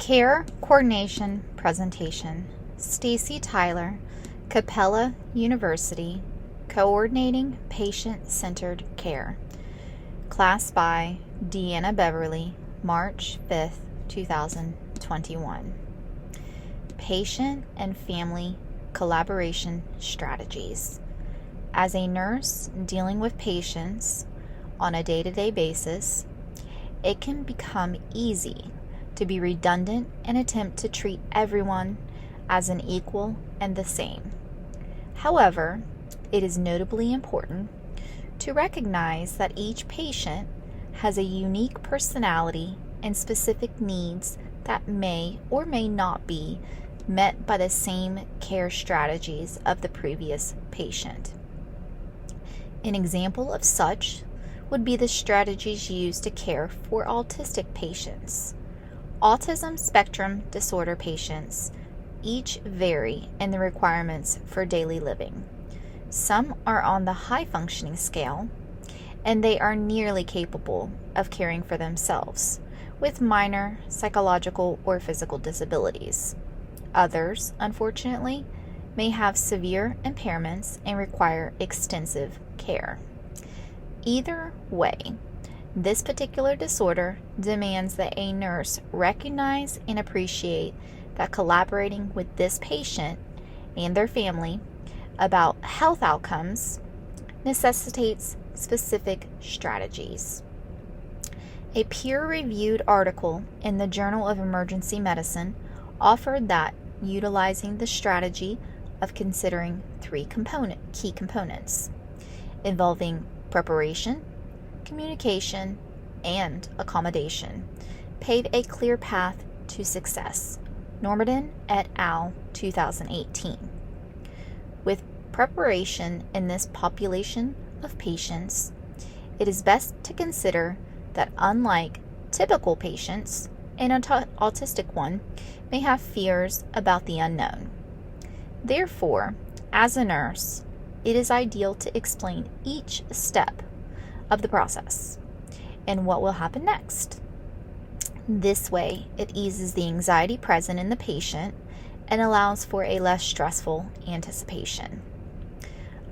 Care Coordination Presentation. Stacy Tyler, Capella University, Coordinating Patient-Centered Care. Class by Deanna Beverly, March 5th, 2021. Patient and Family Collaboration Strategies. As a nurse dealing with patients on a day-to-day basis, it can become easy to be redundant and attempt to treat everyone as an equal and the same. However, it is notably important to recognize that each patient has a unique personality and specific needs that may or may not be met by the same care strategies of the previous patient. An example of such would be the strategies used to care for autistic patients. Autism spectrum disorder patients each vary in the requirements for daily living. Some are on the high functioning scale, and they are nearly capable of caring for themselves, with minor psychological or physical disabilities. Others, unfortunately, may have severe impairments and require extensive care. Either way, this particular disorder demands that a nurse recognize and appreciate that collaborating with this patient and their family about health outcomes necessitates specific strategies. A peer-reviewed article in the Journal of Emergency Medicine offered that utilizing the strategy of considering three key components involving preparation, communication, and accommodation pave a clear path to success. Normanton et al. 2018. With preparation in this population of patients, it is best to consider that unlike typical patients, an autistic one may have fears about the unknown. Therefore, as a nurse, it is ideal to explain each step of the process and what will happen next. This way, it eases the anxiety present in the patient and allows for a less stressful anticipation.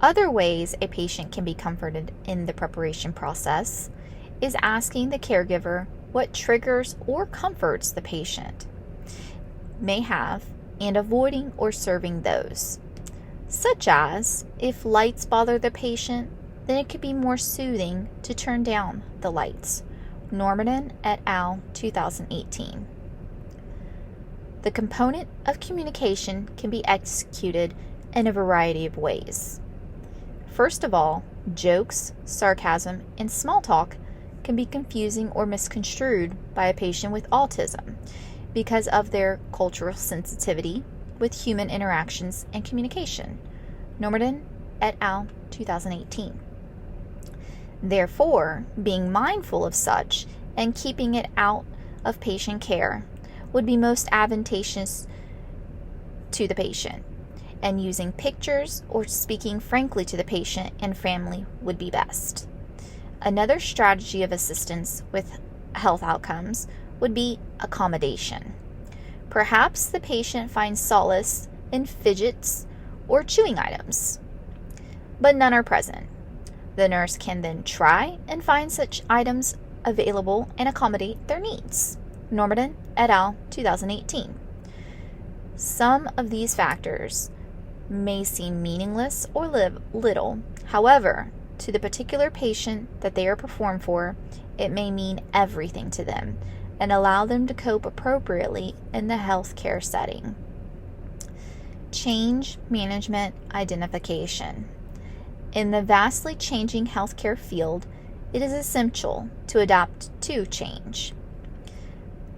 Other ways a patient can be comforted in the preparation process is asking the caregiver what triggers or comforts the patient may have and avoiding or serving those, such as if lights bother the patient, then it could be more soothing to turn down the lights. Normanton et al. 2018. The component of communication can be executed in a variety of ways. First of all, jokes, sarcasm, and small talk can be confusing or misconstrued by a patient with autism because of their cultural sensitivity with human interactions and communication. Normanton et al. 2018. Therefore, being mindful of such and keeping it out of patient care would be most advantageous to the patient, and using pictures or speaking frankly to the patient and family would be best. Another strategy of assistance with health outcomes would be accommodation. Perhaps the patient finds solace in fidgets or chewing items, but none are present. The nurse can then try and find such items available and accommodate their needs. Normanton et al. 2018. Some of these factors may seem meaningless or little. However, to the particular patient that they are performed for, it may mean everything to them and allow them to cope appropriately in the healthcare setting. Change management identification. In the vastly changing healthcare field, it is essential to adapt to change.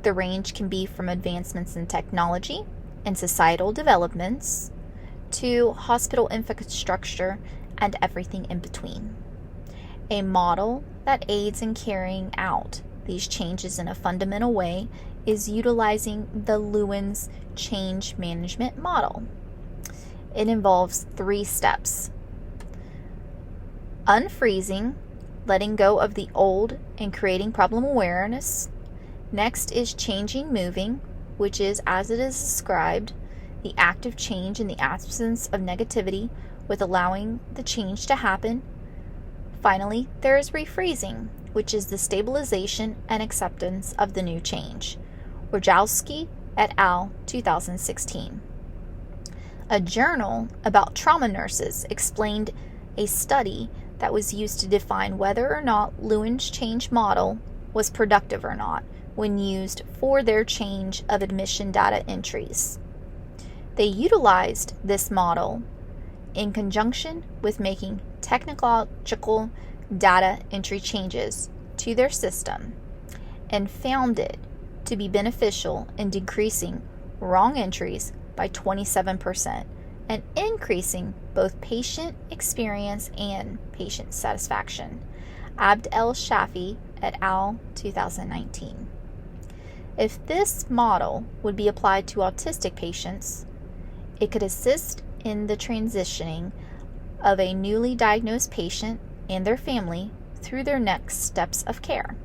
The range can be from advancements in technology and societal developments to hospital infrastructure and everything in between. A model that aids in carrying out these changes in a fundamental way is utilizing the Lewin's change management model. It involves 3 steps. Unfreezing, letting go of the old and creating problem awareness. Next is changing moving, which is, as it is described, the act of change in the absence of negativity with allowing the change to happen. Finally, there is rephrasing, which is the stabilization and acceptance of the new change. Wojcicki et al. 2016. A journal about trauma nurses explained a study that was used to define whether or not Lewin's change model was productive or not when used for their change of admission data entries. They utilized this model in conjunction with making technological data entry changes to their system and found it to be beneficial in decreasing wrong entries by 27% and increasing both patient experience and patient satisfaction. Abd el-Shafi et al. 2019. If this model would be applied to autistic patients, it could assist in the transitioning of a newly diagnosed patient and their family through their next steps of care.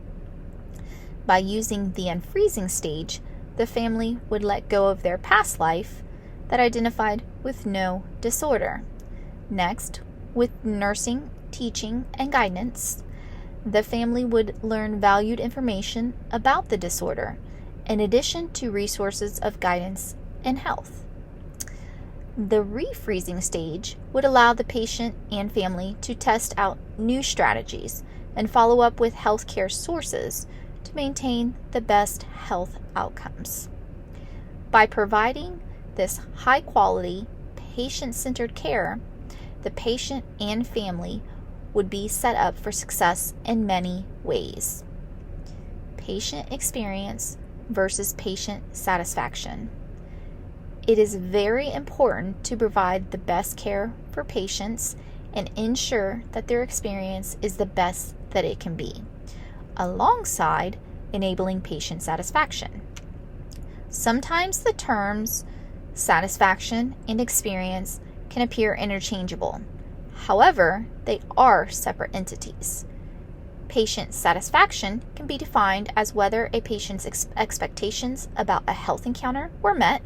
By using the unfreezing stage, the family would let go of their past life that identified with no disorder. Next, with nursing, teaching, and guidance, the family would learn valued information about the disorder, in addition to resources of guidance and health. The refreezing stage would allow the patient and family to test out new strategies and follow up with healthcare sources to maintain the best health outcomes. By providing this high-quality, patient-centered care, the patient and family would be set up for success in many ways. Patient experience versus patient satisfaction. It is very important to provide the best care for patients and ensure that their experience is the best that it can be, alongside enabling patient satisfaction. Sometimes the terms satisfaction and experience can appear interchangeable. However, they are separate entities. Patient satisfaction can be defined as whether a patient's expectations about a health encounter were met,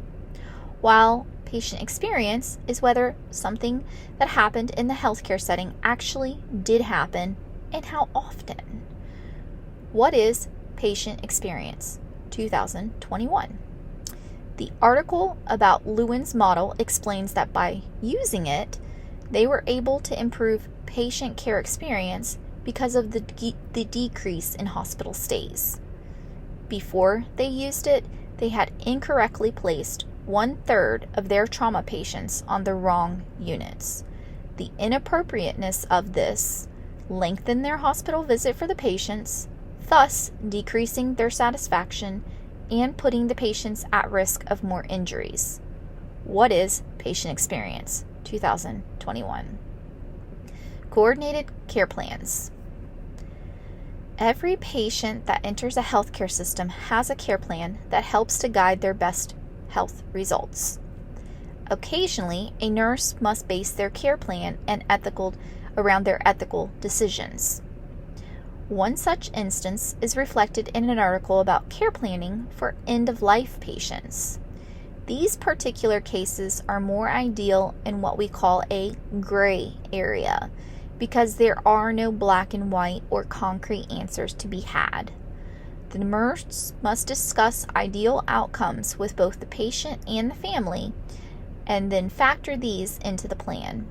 while patient experience is whether something that happened in the healthcare setting actually did happen and how often. What is patient experience? 2021. The article about Lewin's model explains that by using it, they were able to improve patient care experience because of the decrease in hospital stays. Before they used it, they had incorrectly placed 1/3 of their trauma patients on the wrong units. The inappropriateness of this lengthened their hospital visit for the patients, thus decreasing their satisfaction and putting the patients at risk of more injuries. What is patient experience? 2021. Coordinated care plans. Every patient that enters a healthcare system has a care plan that helps to guide their best health results. Occasionally, a nurse must base their care plan around their ethical decisions. One such instance is reflected in an article about care planning for end-of-life patients. These particular cases are more ideal in what we call a gray area, because there are no black and white or concrete answers to be had. The nurse must discuss ideal outcomes with both the patient and the family, and then factor these into the plan.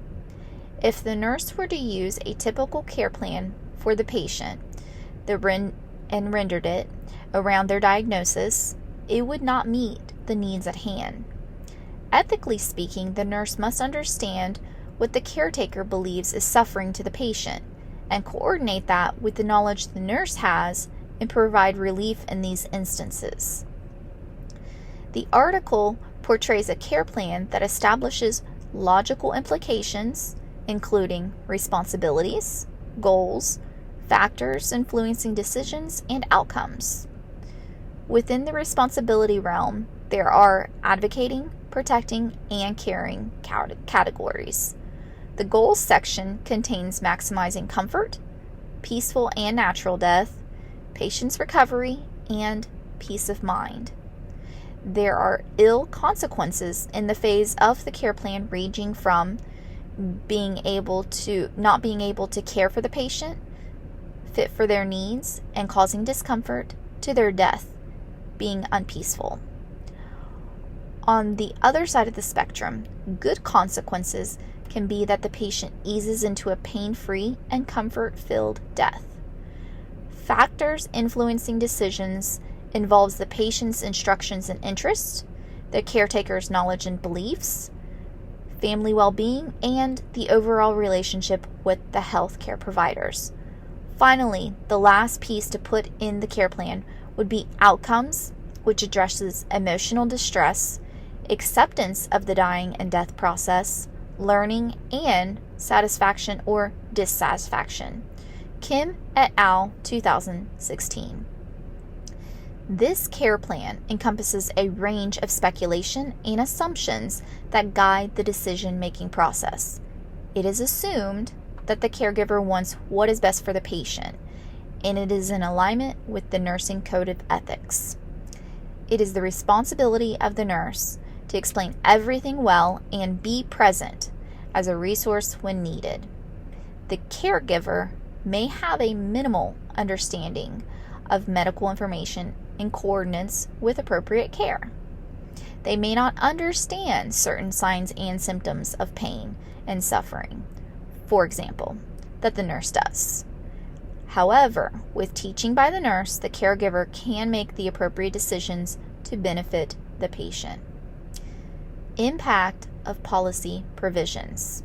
If the nurse were to use a typical care plan for the patient and rendered it around their diagnosis, it would not meet the needs at hand. Ethically speaking, the nurse must understand what the caretaker believes is suffering to the patient and coordinate that with the knowledge the nurse has and provide relief in these instances. The article portrays a care plan that establishes logical implications, including responsibilities, goals, factors influencing decisions, and outcomes. Within the responsibility realm, there are advocating, protecting, and caring categories. The goals section contains maximizing comfort, peaceful and natural death, patient's recovery, and peace of mind. there are ill consequences in the phase of the care plan, ranging from not being able to care for the patient, fit for their needs, and causing discomfort, to their death, being unpeaceful. On the other side of the spectrum, good consequences can be that the patient eases into a pain-free and comfort-filled death. Factors influencing decisions involves the patient's instructions and interests, the caretaker's knowledge and beliefs, family well-being, and the overall relationship with the healthcare providers. Finally, the last piece to put in the care plan would be outcomes, which addresses emotional distress, acceptance of the dying and death process, learning, and satisfaction or dissatisfaction. Kim et al. 2016. This care plan encompasses a range of speculation and assumptions that guide the decision-making process. It is assumed that the caregiver wants what is best for the patient, and it is in alignment with the nursing code of ethics. It is the responsibility of the nurse to explain everything well and be present as a resource when needed. The caregiver may have a minimal understanding of medical information in coordinates with appropriate care. They may not understand certain signs and symptoms of pain and suffering, for example, that the nurse does. However, with teaching by the nurse, the caregiver can make the appropriate decisions to benefit the patient. Impact of policy provisions.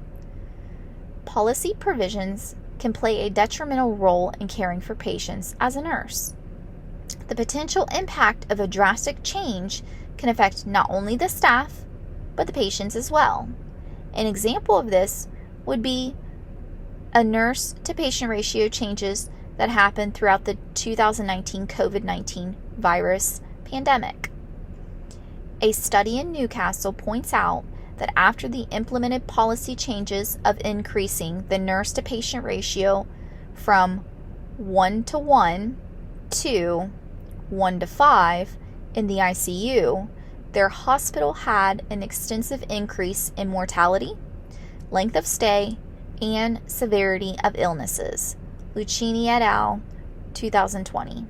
Policy provisions can play a detrimental role in caring for patients as a nurse. The potential impact of a drastic change can affect not only the staff, but the patients as well. An example of this would be a nurse-to-patient ratio changes that happened throughout the 2019 COVID-19 virus pandemic. A study in Newcastle points out that after the implemented policy changes of increasing the nurse-to-patient ratio from 1:1 to 1:5 in the ICU, their hospital had an extensive increase in mortality, length of stay, and severity of illnesses. Lucchini et al. 2020.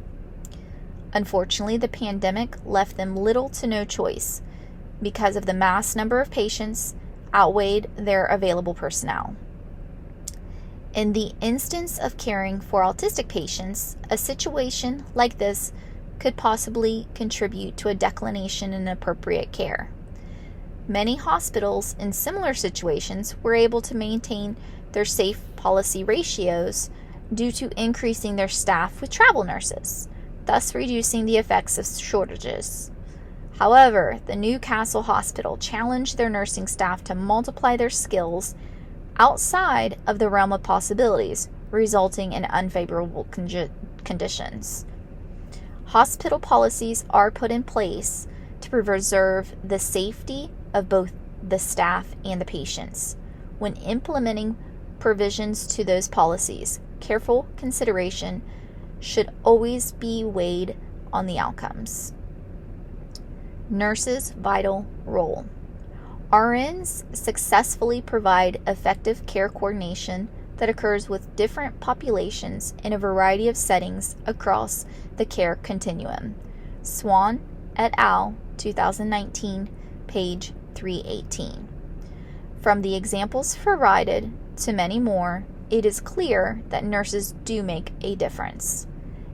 Unfortunately, the pandemic left them little to no choice because of the mass number of patients outweighed their available personnel. In the instance of caring for autistic patients, a situation like this could possibly contribute to a declination in appropriate care. Many hospitals in similar situations were able to maintain their safe policy ratios due to increasing their staff with travel nurses, thus reducing the effects of shortages. However, the Newcastle Hospital challenged their nursing staff to multiply their skills outside of the realm of possibilities, resulting in unfavorable conditions. Hospital policies are put in place to preserve the safety of both the staff and the patients. When implementing provisions to those policies, careful consideration should always be weighed on the outcomes. Nurses' vital role. RNs successfully provide effective care coordination that occurs with different populations in a variety of settings across the care continuum. Swan et al. 2019, page 318. From the examples provided to many more, it is clear that nurses do make a difference.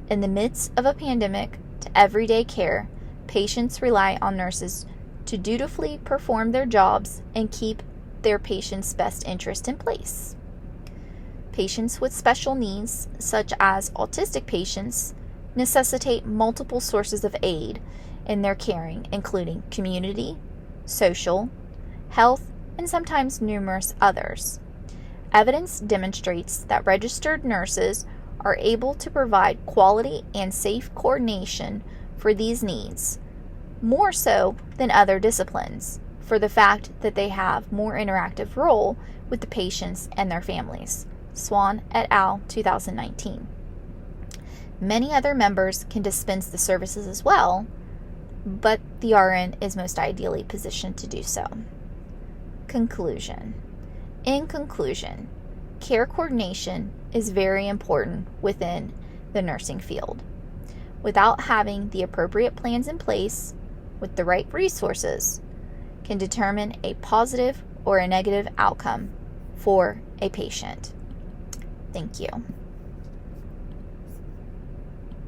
In the midst of a pandemic to everyday care, patients rely on nurses to dutifully perform their jobs and keep their patients' best interest in place. Patients with special needs, such as autistic patients, necessitate multiple sources of aid in their caring, including community, social, health, and sometimes numerous others. Evidence demonstrates that registered nurses are able to provide quality and safe coordination for these needs, more so than other disciplines, for the fact that they have more interactive role with the patients and their families. Swan et al. 2019. Many other members can dispense the services as well, but the RN is most ideally positioned to do so. Conclusion. In conclusion, care coordination is very important within the nursing field. Without having the appropriate plans in place with the right resources can determine a positive or a negative outcome for a patient. Thank you.